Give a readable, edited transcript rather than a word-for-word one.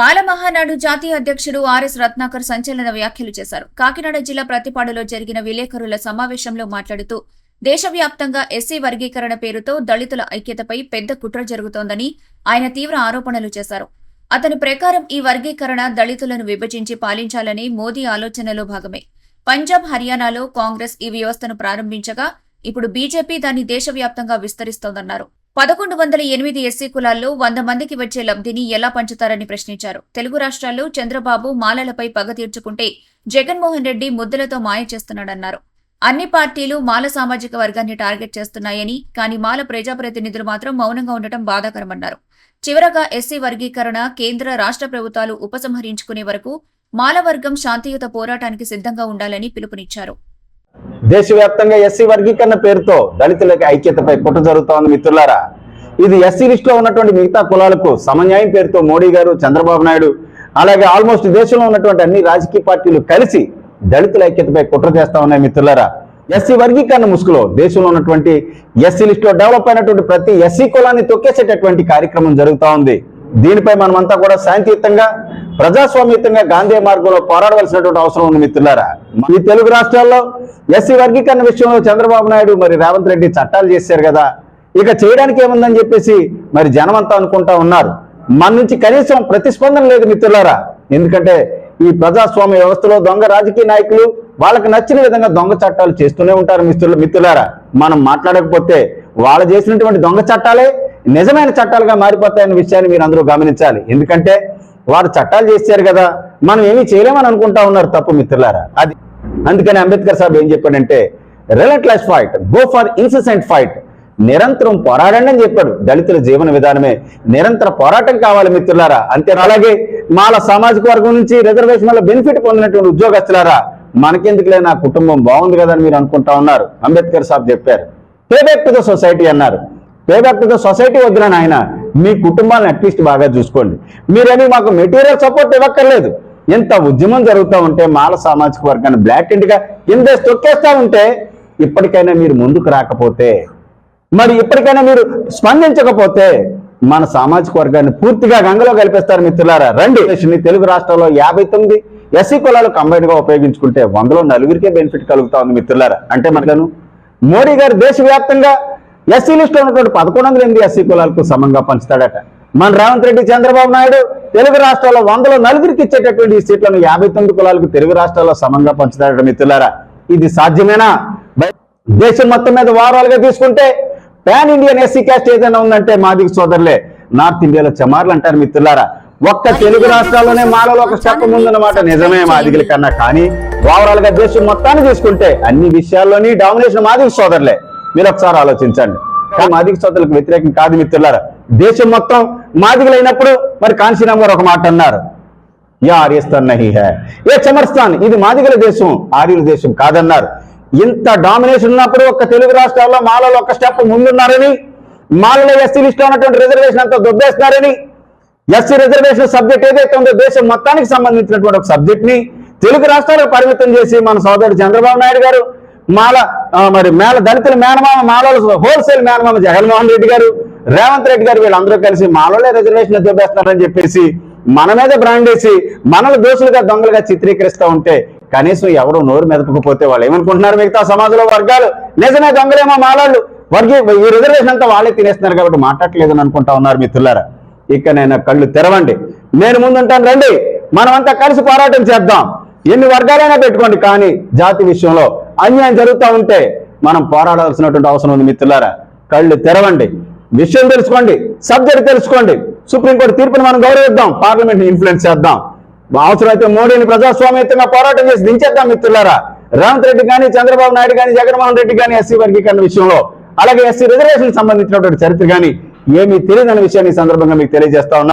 మాల మహానాడు జాతీయ అధ్యక్షుడు ఆర్ఎస్ రత్నాకర్ సంచలన వ్యాఖ్యలు చేశారు. కాకినాడ జిల్లా ప్రతిపాడులో జరిగిన విలేకరుల సమావేశంలో మాట్లాడుతూ దేశవ్యాప్తంగా ఎస్సీ వర్గీకరణ పేరుతో దళితుల ఐక్యతపై పెద్ద కుట్ర జరుగుతోందని ఆయన తీవ్ర ఆరోపణలు చేశారు. అతని ప్రకారం ఈ వర్గీకరణ దళితులను విభజించి పాలించాలనే మోదీ ఆలోచనలో భాగమే. పంజాబ్, హర్యానాలో కాంగ్రెస్ ఈ వ్యవస్థను ప్రారంభించగా ఇప్పుడు బీజేపీ దాన్ని దేశవ్యాప్తంగా విస్తరిస్తోందన్నారు. 1108 ఎస్సీ కులాల్లో 100 మందికి వచ్చే లబ్ధిని ఎలా పంచుతారని ప్రశ్నించారు. తెలుగు రాష్ట్రాల్లో చంద్రబాబు మాలలపై పగ తీర్చుకుంటే జగన్మోహన్ రెడ్డి ముద్దులతో మాయ చేస్తున్నాడన్నారు. అన్ని పార్టీలు మాల సామాజిక వర్గాన్ని టార్గెట్ చేస్తున్నాయని, కానీ మాల ప్రజాప్రతినిధులు మాత్రం మౌనంగా ఉండటం బాధాకరమన్నారు. చివరగా ఎస్సీ వర్గీకరణ కేంద్ర, రాష్ట్ర ప్రభుత్వాలు ఉపసంహరించుకునే వరకు మాల వర్గం శాంతియుత పోరాటానికి సిద్ధంగా ఉండాలని పిలుపునిచ్చారు. దేశవ్యాప్తంగా ఎస్సీ వర్గీకరణ పేరుతో దళితులకి ఐక్యతపై కుట్ర జరుగుతోంది మిత్రులారా. ఇది ఎస్సీ లిస్టులో ఉన్నటువంటి మిగతా కులాలకు సమన్యాయం పేరుతో మోడీ గారు, చంద్రబాబు నాయుడు, అలాగే ఆల్మోస్ట్ దేశంలో ఉన్నటువంటి అన్ని రాజకీయ పార్టీలు కలిసి దళితుల ఐక్యతపై కుట్ర చేస్తా ఉన్నాయి మిత్రులారా. ఎస్సీ వర్గీకరణ ముసుగులో దేశంలో ఉన్నటువంటి ఎస్సీ లిస్టులో డెవలప్ అయినటువంటి ప్రతి ఎస్సీ కులాన్ని తొక్కేసేటటువంటి కార్యక్రమం జరుగుతూ ఉంది. దీనిపై మనమంతా కూడా శాంతియుతంగా, ప్రజాస్వామ్యయుతంగా గాంధీ మార్గంలో పోరాడవలసినటువంటి అవసరం ఉంది మిత్రులారా. ఈ తెలుగు రాష్ట్రాల్లో ఎస్సీ వర్గీకరణ విషయంలో చంద్రబాబు నాయుడు మరి రేవంత్ రెడ్డి చట్టాలు చేశారు కదా, ఇక చేయడానికి ఏముందని చెప్పేసి మరి జనమంతా అనుకుంటా ఉన్నారు. మన నుంచి కనీసం ప్రతిస్పందన లేదు మిత్రులారా. ఎందుకంటే ఈ ప్రజాస్వామ్య వ్యవస్థలో దొంగ రాజకీయ నాయకులు వాళ్ళకి నచ్చిన విధంగా దొంగ చట్టాలు చేస్తూనే ఉంటారు మిత్రులారా. మనం మాట్లాడకపోతే వాళ్ళు చేసినటువంటి దొంగ చట్టాలే నిజమైన చట్టాలుగా మారిపోతాయన్న విషయాన్ని మీరు అందరూ గమనించాలి. ఎందుకంటే వారు చట్టాలు చేశారు కదా, మనం ఏమీ చేయలేమని అనుకుంటా ఉన్నారు. తప్పు మిత్రులారా. అది అందుకని అంబేద్కర్ సాబ్ ఏం చెప్పాడంటే, relentless fight, go for incessant fight. నిరంతరం పోరాడండి అని చెప్పాడు. దళితుల జీవన విధానమే నిరంతర పోరాటం కావాలి మిత్రులారా. అంతే. అలాగే మాల సామాజిక వర్గం నుంచి రిజర్వేషన్ల బెనిఫిట్ పొందినటువంటి ఉద్యోగస్తులారా, మనకెందుకులే, నా కుటుంబం బాగుంది కదా అని మీరు అనుకుంటా ఉన్నారు. అంబేద్కర్ సాబ్ చెప్పారు, pay back to the society అన్నారు. Pay back to the society వద్దునని ఆయన, మీ కుటుంబాలను అట్లీస్ట్ బాగా చూసుకోండి. మీరేమీ మాకు మెటీరియల్ సపోర్ట్ ఇవ్వక్కర్లేదు. ఎంత ఉద్యమం జరుగుతూ ఉంటే మాల సామాజిక వర్గాన్ని బ్లాక్ గా కింద తొక్కేస్తా ఉంటే, ఇప్పటికైనా మీరు ముందుకు రాకపోతే, మరి ఇప్పటికైనా మీరు స్పందించకపోతే మన సామాజిక వర్గాన్ని పూర్తిగా గంగలో కలిపేస్తారు మిత్రులారా. రండి, తెలుగు రాష్ట్రాల్లో 59 ఎస్సీ కులాలు కంబైన్ గా ఉపయోగించుకుంటే 100లో 4కే బెనిఫిట్ కలుగుతా ఉంది మిత్రులారా. అంటే మనలను మోడీ గారు దేశవ్యాప్తంగా ఎస్సీ లిస్ట్ లో ఉన్నటువంటి 1108 ఎస్సీ కులాలకు సమంగా పంచుతాడట. మన రేవంత్ రెడ్డి, చంద్రబాబు నాయుడు తెలుగు రాష్ట్రాల్లో 100లో 4కి ఇచ్చేటటువంటి ఈ సీట్లను 59 కులాలకు తెలుగు రాష్ట్రాల్లో సమంగా పంచుతాడట మిత్రులారా. ఇది సాధ్యమేనా? దేశం మొత్తం మీద ఓవరాల్ గా తీసుకుంటే పాన్ ఇండియన్ ఎస్సీ క్యాస్ట్ ఏదైనా ఉందంటే మాదిగ సోదరులే. నార్త్ ఇండియాలో చమార్లు అంటారు మిత్రులారా. ఒక్క తెలుగు రాష్ట్రాల్లోనే మాలలో ఒక స్టెప్ ముందన్నమాట. నిజమే మాదిగల కన్నా. కానీ ఓవరాల్ గా దేశం మొత్తాన్ని తీసుకుంటే అన్ని విషయాల్లోని డామినేషన్ మాదిగ సోదరులే. మీరు ఒకసారి ఆలోచించండి. మాదిగ సోదరులకు వ్యతిరేకం కాదు మిత్రులారా. దేశం మొత్తం మాదిగలైనప్పుడు మరి కాంశీరామ్ గారు ఒక మాట అన్నారు, యా ఆర్యస్థాన్ నహీ హై, ఏ చమర్స్థాన్, ఇది మాదిగల దేశం, ఆర్యుల దేశం కాదన్నారు. ఇంత డామినేషన్ ఉన్నప్పుడు ఒక్క తెలుగు రాష్ట్రాల్లో మాలలో ఒక స్టెప్ ముందున్నారని, మాలలో ఎస్సీ లిస్ట్ లో ఉన్నటువంటి రిజర్వేషన్ అంతా దొబ్బేస్తున్నారని, ఎస్సీ రిజర్వేషన్ సబ్జెక్ట్ ఏదైతే ఉందో దేశం మొత్తానికి సంబంధించినటువంటి ఒక సబ్జెక్ట్ ని తెలుగు రాష్ట్రాలకు పరిమితం చేసి మన సోదరుడు చంద్రబాబు నాయుడు గారు, దళితుల మేనమామ, మాలలో హోల్సేల్ మేనమామ జగన్మోహన్ రెడ్డి గారు, రేవంత్ రెడ్డి గారు, వీళ్ళందరూ కలిసి మాలోనే రిజర్వేషన్ దొబ్బేస్తున్నారని చెప్పేసి మన మీద బ్రాండ్ వేసి మనల్ని దోషులుగా, దొంగలుగా చిత్రీకరిస్తూ ఉంటే కనీసం ఎవరు నోరు మెదపకపోతే వాళ్ళు ఏమనుకుంటున్నారు, మిగతా సమాజంలో వర్గాలు నిజమే దొంగలేమో మాలాళ్ళు, ఈ రిజర్వేషన్ అంతా వాళ్ళే తినేస్తున్నారు కాబట్టి మాట్లాడలేదని అనుకుంటా ఉన్నారు మిత్రులారా. ఇకనైనా కళ్ళు తెరవండి. నేను ముందుంటాను, రండి, మనమంతా కలిసి పోరాటం చేద్దాం. ఎన్ని వర్గాలైనా పెట్టుకోండి, కానీ జాతి విషయంలో అన్యాయం జరుగుతూ ఉంటే మనం పోరాడాల్సినటువంటి అవసరం ఉంది మిత్రులారా. కళ్ళు తెరవండి, విషయం తెలుసుకోండి, సబ్జెక్ట్ తెలుసుకోండి. సుప్రీంకోర్టు తీర్పుని మనం గౌరవిద్దాం, పార్లమెంట్ ని ఇన్ఫ్లుయెన్స్ చేద్దాం. అవసరమైతే మోడీని ప్రజాస్వామ్యయుతంగా పోరాటం చేసి దించేద్దాం మిత్రులారా. రేవంత్ రెడ్డి కానీ, చంద్రబాబు నాయుడు కానీ, జగన్మోహన్ రెడ్డి కానీ ఎస్సీ వర్గీకరణ విషయంలో, అలాగే ఎస్సీ రిజర్వేషన్ సంబంధించినటువంటి చరిత్ర కానీ ఏమీ తెలియదన్న విషయాన్ని ఈ సందర్భంగా మీకు తెలియజేస్తా ఉన్నా.